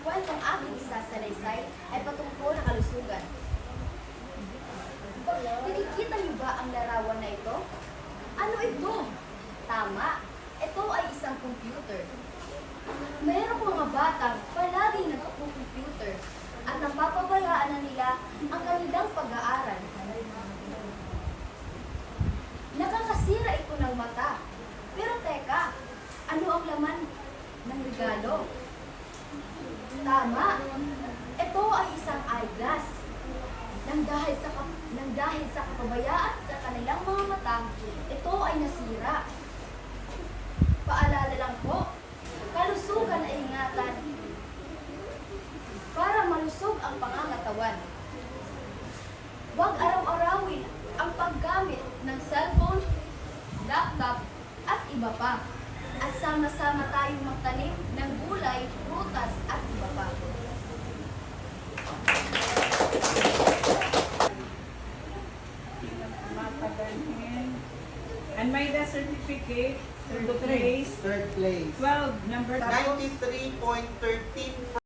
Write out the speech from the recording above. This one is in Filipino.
kwentong aking isasalaysay ay patungkol ng kalusugan. Nakikita niyo ba ang larawan na ito? Ano ito? Tama, ito ay isang computer. Mayroong mga batang palaging nagpo-computer at napapabayaan na nila ang kanilang pag-aaral. Nakakasira ito ng mata. Pero teka, ano ang laman ng regalo? Tama, ito ay isang eyeglass. Nang dahil sa kapabayaan sa kanilang mga mata, ito ay nasira. Paalala lang po, kalusugan ay ingatan para malusog ang pangangatawan. Huwag araw-arawin ang paggamit ng cellphone, laptop, at iba pa. At sama-sama tayong magtanim ng gulay, prutas, at iba pa. And may the certificate, third place. 3rd place. 12, number 93.13%